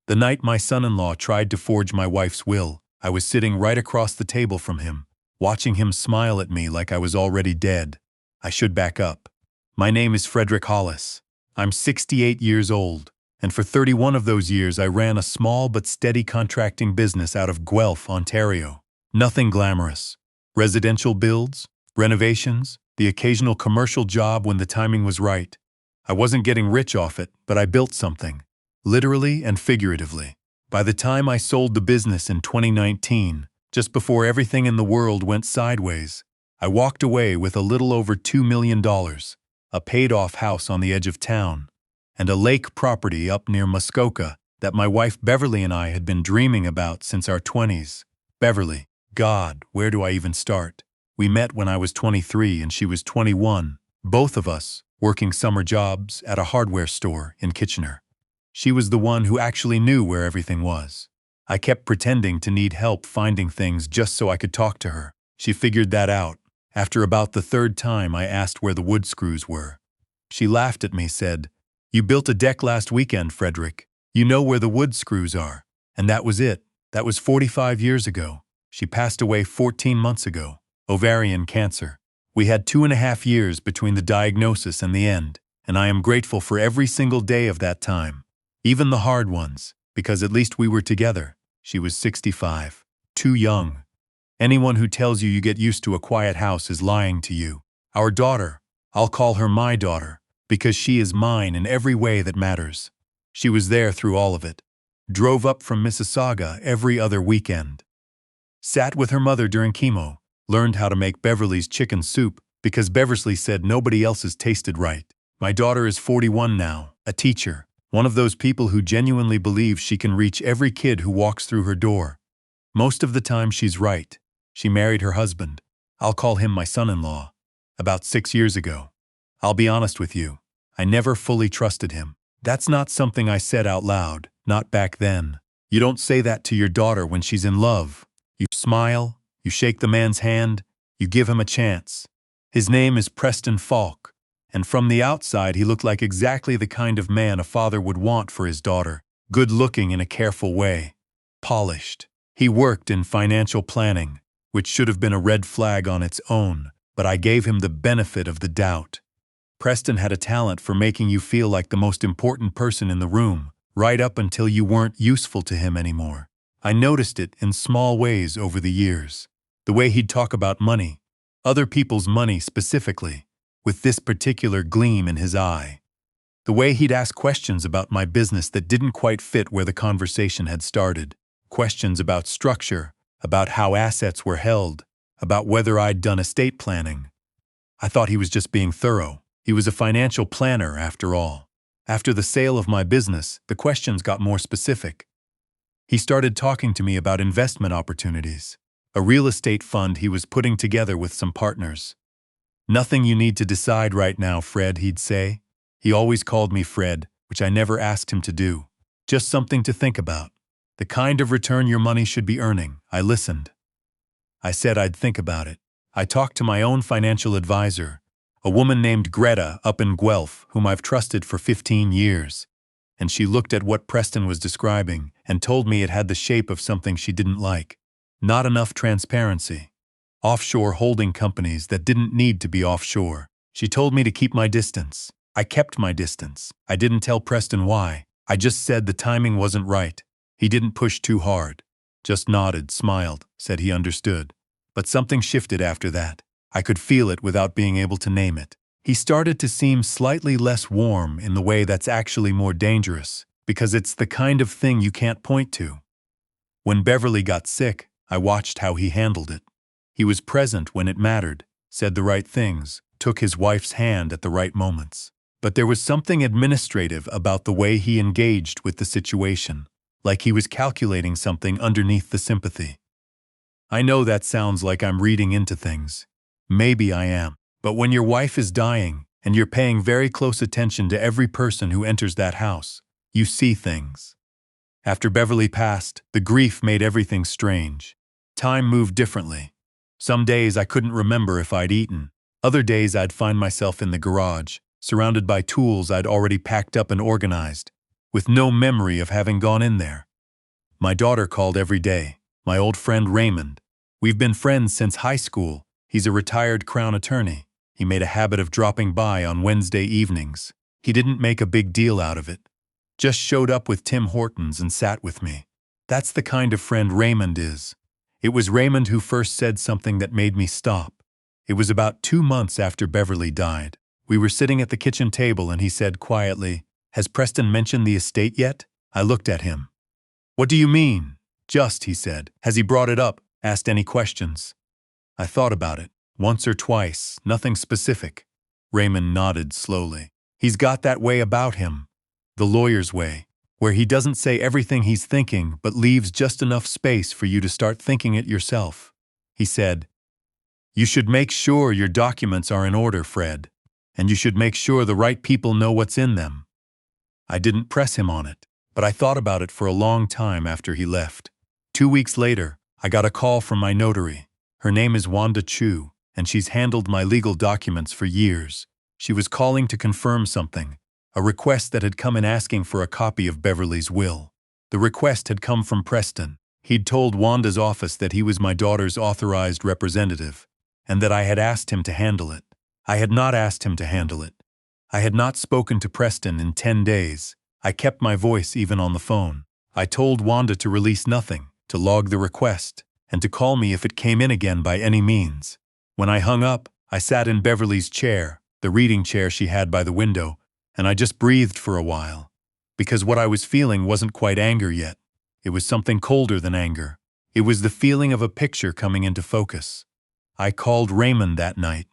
The night my son-in-law tried to forge my wife's will, I was sitting right across the table from him, watching him smile at me like I was already dead. I should back up. My name is Frederick Hollis. I'm 68 years old, and for 31 of those years I ran a small but steady contracting business out of Guelph, Ontario. Nothing glamorous. Residential builds, renovations, the occasional commercial job when the timing was right. I wasn't getting rich off it, but I built something, literally and figuratively. By the time I sold the business in 2019, just before everything in the world went sideways, I walked away with a little over $2 million, a paid-off house on the edge of town, and a lake property up near Muskoka that my wife Beverly and I had been dreaming about since our 20s. Beverly, God, where do I even start? We met when I was 23 and she was 21, both of us working summer jobs at a hardware store in Kitchener. She was the one who actually knew where everything was. I kept pretending to need help finding things just so I could talk to her. She figured that out. After about the third time I asked where the wood screws were. She laughed at me, said, "You built a deck last weekend, Frederick. You know where the wood screws are." And that was it. That was 45 years ago. She passed away 14 months ago. Ovarian cancer. We had 2.5 years between the diagnosis and the end, and I am grateful for every single day of that time. Even the hard ones, because at least we were together. She was 65. Too young. Anyone who tells you you get used to a quiet house is lying to you. Our daughter, I'll call her my daughter, because she is mine in every way that matters. She was there through all of it. Drove up from Mississauga every other weekend. Sat with her mother during chemo. Learned how to make Beverly's chicken soup because Beverly said nobody else's tasted right. My daughter is 41 now, a teacher, one of those people who genuinely believes she can reach every kid who walks through her door. Most of the time she's right. She married her husband, I'll call him my son-in-law, about 6 years ago. I'll be honest with you, I never fully trusted him. That's not something I said out loud, not back then. You don't say that to your daughter when she's in love. You smile. You shake the man's hand, you give him a chance. His name is Preston Falk, and from the outside he looked like exactly the kind of man a father would want for his daughter. Good-looking in a careful way. Polished. He worked in financial planning, which should have been a red flag on its own, but I gave him the benefit of the doubt. Preston had a talent for making you feel like the most important person in the room, right up until you weren't useful to him anymore. I noticed it in small ways over the years. The way he'd talk about money, other people's money specifically, with this particular gleam in his eye. The way he'd ask questions about my business that didn't quite fit where the conversation had started. Questions about structure, about how assets were held, about whether I'd done estate planning. I thought he was just being thorough. He was a financial planner, after all. After the sale of my business, the questions got more specific. He started talking to me about investment opportunities. A real estate fund he was putting together with some partners. "Nothing you need to decide right now, Fred," he'd say. He always called me Fred, which I never asked him to do. Just something to think about. The kind of return your money should be earning. I listened. I said I'd think about it. I talked to my own financial advisor, a woman named Greta up in Guelph, whom I've trusted for 15 years. And she looked at what Preston was describing and told me it had the shape of something she didn't like. Not enough transparency. Offshore holding companies that didn't need to be offshore. She told me to keep my distance. I kept my distance. I didn't tell Preston why. I just said the timing wasn't right. He didn't push too hard. Just nodded, smiled, said he understood. But something shifted after that. I could feel it without being able to name it. He started to seem slightly less warm in the way that's actually more dangerous, because it's the kind of thing you can't point to. When Beverly got sick, I watched how he handled it. He was present when it mattered, said the right things, took his wife's hand at the right moments. But there was something administrative about the way he engaged with the situation, like he was calculating something underneath the sympathy. I know that sounds like I'm reading into things. Maybe I am. But when your wife is dying, and you're paying very close attention to every person who enters that house, you see things. After Beverly passed, the grief made everything strange. Time moved differently. Some days I couldn't remember if I'd eaten. Other days I'd find myself in the garage, surrounded by tools I'd already packed up and organized. with no memory of having gone in there. My daughter called every day. My old friend Raymond. We've been friends since high school. He's a retired Crown attorney. He made a habit of dropping by on Wednesday evenings. He didn't make a big deal out of it. Just showed up with Tim Hortons and sat with me. That's the kind of friend Raymond is. It was Raymond who first said something that made me stop. It was about 2 months after Beverly died. We were sitting at the kitchen table and he said quietly, "Has Preston mentioned the estate yet?" I looked at him. "What do you mean?" "Just," he said. "Has he brought it up? Asked any questions?" I thought about it. Once or twice, nothing specific. Raymond nodded slowly. He's got that way about him. The lawyer's way, where he doesn't say everything he's thinking but leaves just enough space for you to start thinking it yourself. He said, "You should make sure your documents are in order, Fred, and you should make sure the right people know what's in them." I didn't press him on it, but I thought about it for a long time after he left. 2 weeks later, I got a call from my notary. Her name is Wanda Chu, and she's handled my legal documents for years. She was calling to confirm something, a request that had come in asking for a copy of Beverly's will. The request had come from Preston. He'd told Wanda's office that he was my daughter's authorized representative, and that I had asked him to handle it. I had not asked him to handle it. I had not spoken to Preston in 10 days. I kept my voice even on the phone. I told Wanda to release nothing, to log the request, and to call me if it came in again by any means. When I hung up, I sat in Beverly's chair, the reading chair she had by the window, and I just breathed for a while. Because what I was feeling wasn't quite anger yet. It was something colder than anger. It was the feeling of a picture coming into focus. I called Raymond that night,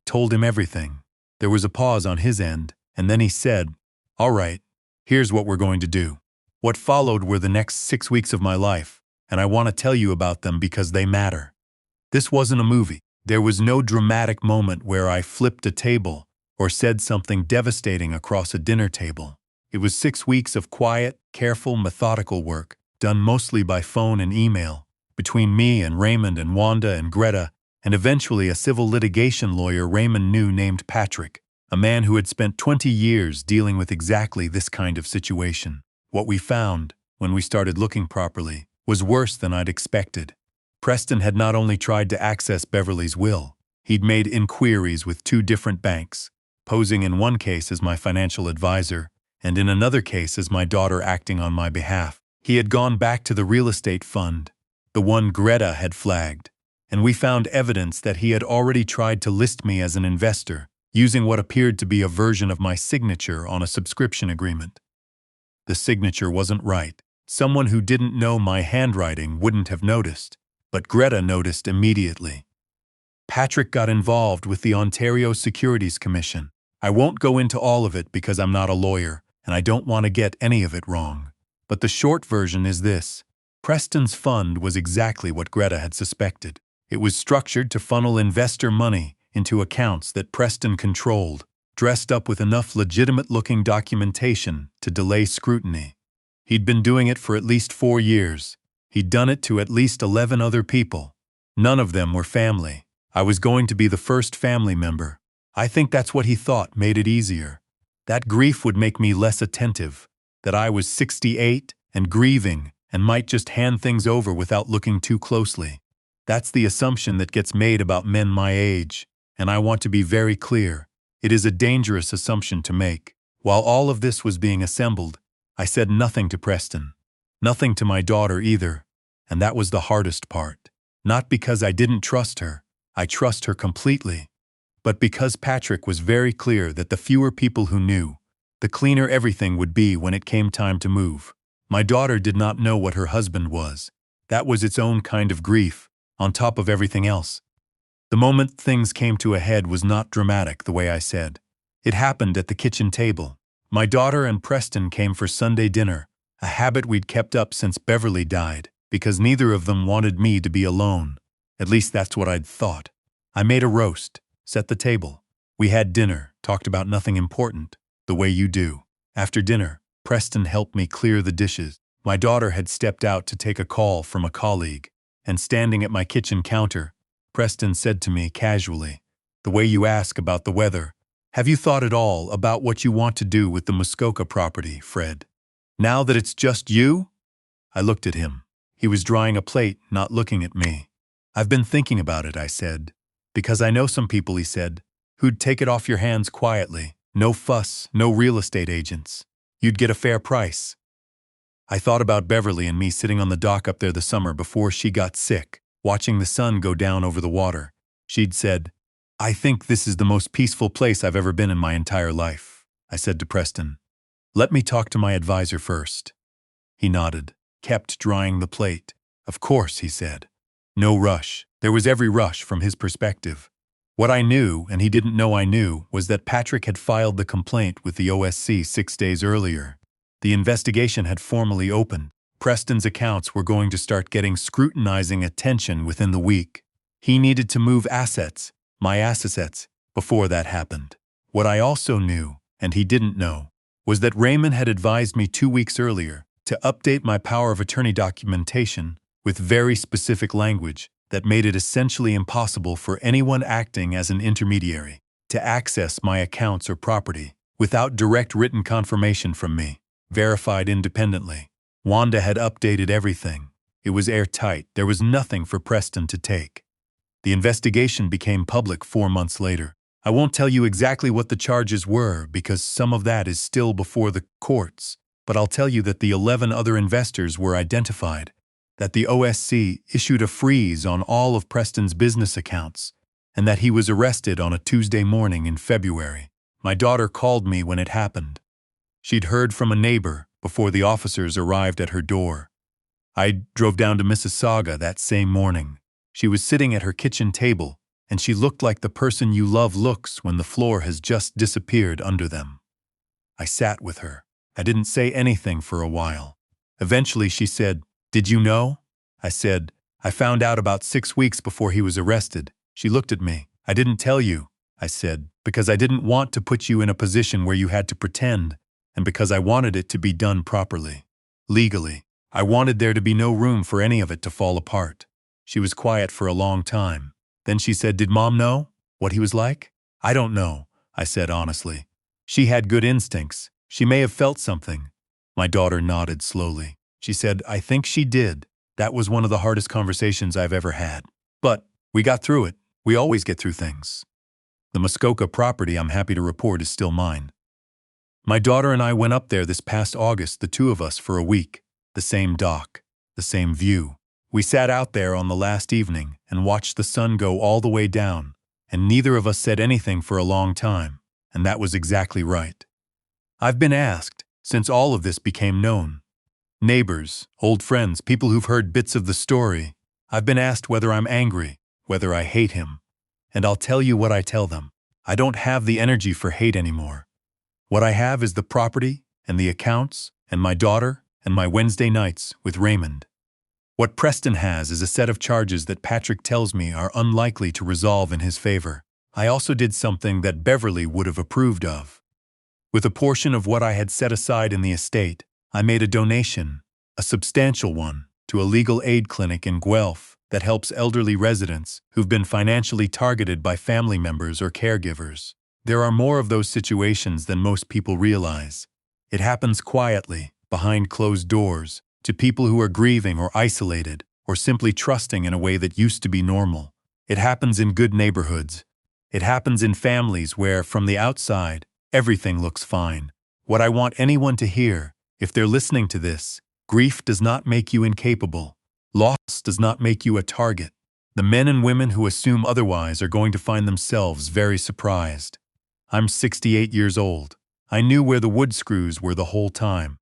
told him everything. There was a pause on his end, and then he said, "All right, here's what we're going to do." What followed were the next 6 weeks of my life, and I want to tell you about them because they matter. This wasn't a movie. There was no dramatic moment where I flipped a table or said something devastating across a dinner table. It was 6 weeks of quiet, careful, methodical work, done mostly by phone and email, between me and Raymond and Wanda and Greta, and eventually a civil litigation lawyer Raymond knew named Patrick, a man who had spent 20 years dealing with exactly this kind of situation. What we found, when we started looking properly, was worse than I'd expected. Preston had not only tried to access Beverly's will, he'd made inquiries with 2 different banks, posing in one case as my financial advisor, and in another case as my daughter acting on my behalf. He had gone back to the real estate fund, the one Greta had flagged, and we found evidence that he had already tried to list me as an investor, using what appeared to be a version of my signature on a subscription agreement. The signature wasn't right. Someone who didn't know my handwriting wouldn't have noticed, but Greta noticed immediately. Patrick got involved with the Ontario Securities Commission. I won't go into all of it because I'm not a lawyer, and I don't want to get any of it wrong. But the short version is this. Preston's fund was exactly what Greta had suspected. It was structured to funnel investor money into accounts that Preston controlled, dressed up with enough legitimate-looking documentation to delay scrutiny. He'd been doing it for at least 4 years. He'd done it to at least 11 other people. None of them were family. I was going to be the first family member. I think that's what he thought made it easier. That grief would make me less attentive, that I was 68 and grieving and might just hand things over without looking too closely. That's the assumption that gets made about men my age, and I want to be very clear. It is a dangerous assumption to make. While all of this was being assembled, I said nothing to Preston. Nothing to my daughter either, and that was the hardest part. Not because I didn't trust her, I trust her completely, but because Patrick was very clear that the fewer people who knew, the cleaner everything would be when it came time to move. My daughter did not know what her husband was. That was its own kind of grief, on top of everything else. The moment things came to a head was not dramatic the way I said. It happened at the kitchen table. My daughter and Preston came for Sunday dinner, a habit we'd kept up since Beverly died, because neither of them wanted me to be alone. At least that's what I'd thought. I made a roast, set the table. We had dinner, talked about nothing important, the way you do. After dinner, Preston helped me clear the dishes. My daughter had stepped out to take a call from a colleague, and standing at my kitchen counter, Preston said to me casually, "The way you ask about the weather, have you thought at all about what you want to do with the Muskoka property, Fred?" Now that it's just you? I looked at him. He was drying a plate, not looking at me. I've been thinking about it, I said. Because I know some people, he said, who'd take it off your hands quietly. No fuss, no real estate agents. You'd get a fair price. I thought about Beverly and me sitting on the dock up there the summer before she got sick, watching the sun go down over the water. She'd said, "I think this is the most peaceful place I've ever been in my entire life." I said to Preston, "Let me talk to my advisor first." He nodded, kept drying the plate. "Of course," he said. No rush. There was every rush from his perspective. What I knew, and he didn't know I knew, was that Patrick had filed the complaint with the OSC 6 days earlier. The investigation had formally opened. Preston's accounts were going to start getting scrutinizing attention within the week. He needed to move assets, my assets, before that happened. What I also knew, and he didn't know, was that Raymond had advised me 2 weeks earlier to update my power of attorney documentation with very specific language that made it essentially impossible for anyone acting as an intermediary to access my accounts or property without direct written confirmation from me, verified independently. Wanda had updated everything. It was airtight. There was nothing for Preston to take. The investigation became public 4 months later. I won't tell you exactly what the charges were because some of that is still before the courts, but I'll tell you that the 11 other investors were identified, that the OSC issued a freeze on all of Preston's business accounts, and that he was arrested on a Tuesday morning in February. My daughter called me when it happened. She'd heard from a neighbor before the officers arrived at her door. I drove down to Mississauga that same morning. She was sitting at her kitchen table, and she looked like the person you love looks when the floor has just disappeared under them. I sat with her. I didn't say anything for a while. Eventually she said, "Did you know?" I said, "I found out about 6 weeks before he was arrested." She looked at me. "I didn't tell you," I said, "because I didn't want to put you in a position where you had to pretend, and because I wanted it to be done properly, legally. I wanted there to be no room for any of it to fall apart." She was quiet for a long time. Then she said, "Did Mom know what he was like?" "I don't know," I said honestly. "She had good instincts. She may have felt something." My daughter nodded slowly. She said, "I think she did. That was one of the hardest conversations I've ever had. But we got through it. We always get through things. The Muskoka property, I'm happy to report, is still mine." My daughter and I went up there this past August, the two of us, for a week. The same dock, the same view. We sat out there on the last evening and watched the sun go all the way down, and neither of us said anything for a long time, and that was exactly right. I've been asked, since all of this became known, neighbors, old friends, people who've heard bits of the story, I've been asked whether I'm angry, whether I hate him, and I'll tell you what I tell them. I don't have the energy for hate anymore. What I have is the property and the accounts and my daughter and my Wednesday nights with Raymond. What Preston has is a set of charges that Patrick tells me are unlikely to resolve in his favor. I also did something that Beverly would have approved of. With a portion of what I had set aside in the estate, I made a donation, a substantial one, to a legal aid clinic in Guelph that helps elderly residents who've been financially targeted by family members or caregivers. There are more of those situations than most people realize. It happens quietly, behind closed doors, to people who are grieving or isolated, or simply trusting in a way that used to be normal. It happens in good neighborhoods. It happens in families where, from the outside, everything looks fine. What I want anyone to hear, if they're listening to this, grief does not make you incapable. Loss does not make you a target. The men and women who assume otherwise are going to find themselves very surprised. I'm 68 years old. I knew where the wood screws were the whole time.